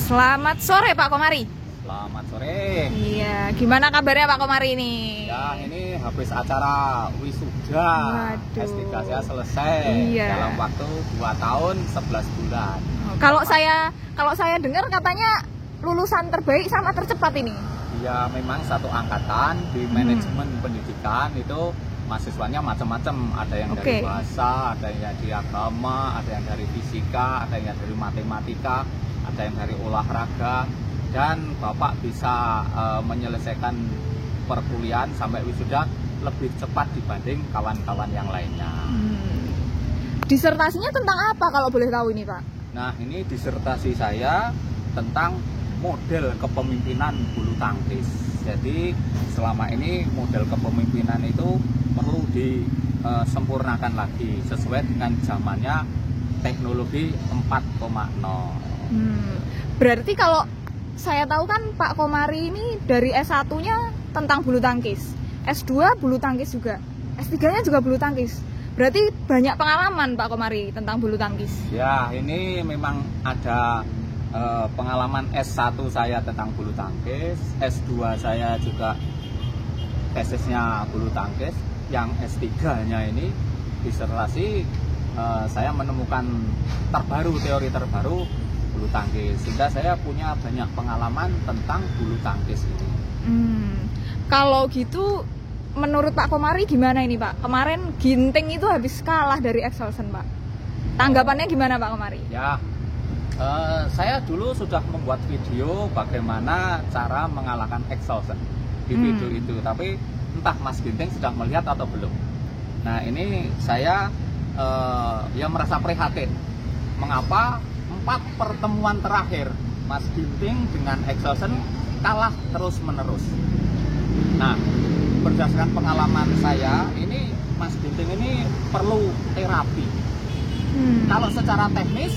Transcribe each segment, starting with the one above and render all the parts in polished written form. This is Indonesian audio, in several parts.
Selamat sore Pak Komari. Selamat sore. Iya, gimana kabarnya Pak Komari ini? Ya, ini habis acara wisuda. Waduh. S3 saya selesai dalam waktu 2 tahun 11 bulan. Kalau saya dengar katanya lulusan terbaik sama tercepat ini. Ya, memang satu angkatan di manajemen pendidikan itu mahasiswanya macam-macam. Ada yang dari bahasa, ada yang dari agama, ada yang dari fisika, ada yang dari matematika, ada yang dari olahraga. Dan Bapak bisa menyelesaikan perkuliahan sampai wisuda lebih cepat dibanding kawan-kawan yang lainnya. Disertasinya tentang apa kalau boleh tahu ini Pak? Nah, ini disertasi saya tentang model kepemimpinan bulu tangkis. Jadi selama ini model kepemimpinan itu perlu disempurnakan lagi sesuai dengan zamannya teknologi 4.0. Berarti kalau saya tahu kan Pak Komari ini dari S1-nya tentang bulu tangkis, S2 bulu tangkis juga, S3-nya juga bulu tangkis. Berarti banyak pengalaman Pak Komari tentang bulu tangkis. Ya, ini memang ada pengalaman S1 saya tentang bulu tangkis, S2 saya juga tesisnya bulu tangkis, yang S3-nya ini disertasi saya menemukan teori terbaru bulu tangkis, sehingga saya punya banyak pengalaman tentang bulu tangkis ini. Kalau gitu menurut Pak Komari gimana ini Pak? Kemarin Ginting itu habis kalah dari Excelsen Pak. Tanggapannya gimana Pak Komari? Ya, saya dulu sudah membuat video bagaimana cara mengalahkan Excelsen di video itu, tapi entah Mas Ginting sudah melihat atau belum. Nah, ini saya ya merasa prihatin. Mengapa 4 pertemuan terakhir Mas Ginting dengan Excelsen kalah terus-menerus. Nah, berdasarkan pengalaman saya, ini Mas Ginting ini perlu terapi. Kalau secara teknis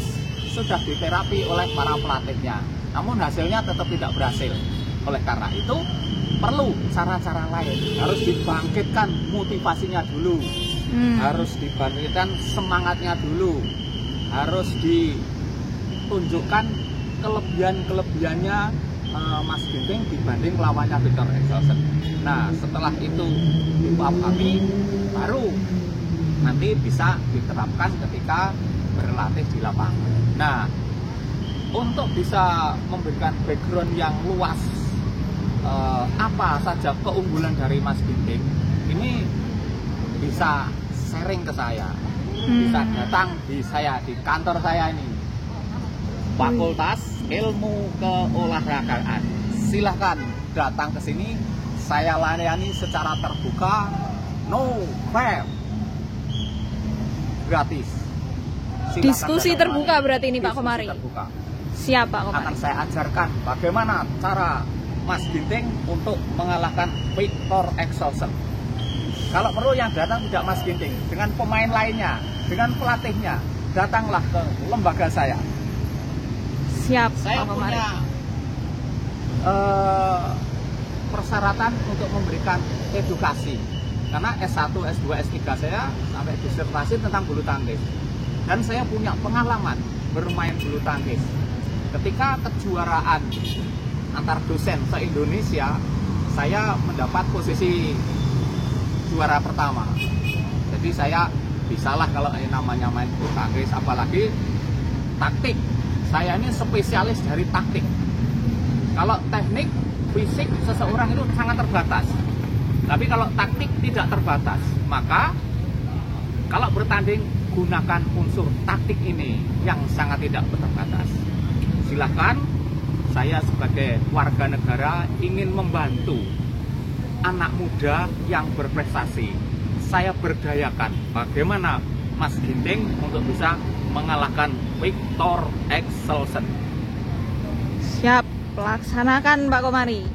sudah diterapi oleh para pelatihnya, namun hasilnya tetap tidak berhasil. Oleh karena itu perlu cara-cara lain, harus dibangkitkan motivasinya dulu, harus dibangkitkan semangatnya dulu, harus ditunjukkan kelebihan-kelebihannya Mas Ginting dibanding lawannya Victor Excelsen. Nah, setelah itu dipahami, baru nanti bisa diterapkan ketika berlatih di lapangan. Nah, untuk bisa memberikan background yang luas, apa saja keunggulan dari Mas Ginting, ini bisa sharing ke saya, bisa datang di kantor saya ini, Fakultas Ilmu Keolahragaan. Silahkan datang ke sini, saya layani secara terbuka, no fee, gratis. Silakan diskusi terbuka berarti ini Pak Komari. Terbuka. Siap Pak Komari. Akan saya ajarkan bagaimana cara Mas Ginting untuk mengalahkan Victor Excelsen. Kalau perlu yang datang tidak Mas Ginting, dengan pemain lainnya, dengan pelatihnya, datanglah ke lembaga saya. Siap, saya Pak Komari. punya persyaratan untuk memberikan edukasi, karena S1, S2, S3 saya sampai disertasi tentang bulu tangkis, dan saya punya pengalaman bermain bulu tangkis. Ketika kejuaraan antar dosen se-Indonesia, saya mendapat posisi juara pertama. Jadi saya bisalah kalau namanya main bulu tangkis, apalagi taktik. Saya ini spesialis dari taktik. Kalau teknik, fisik seseorang itu sangat terbatas. Tapi kalau taktik tidak terbatas. Maka kalau bertanding, gunakan unsur taktik ini yang sangat tidak terbatas. Silahkan, saya sebagai warga negara ingin membantu anak muda yang berprestasi. Saya berdayakan bagaimana Mas Ginting untuk bisa mengalahkan Victor Excelsen. Siap, laksanakan Pak Komari.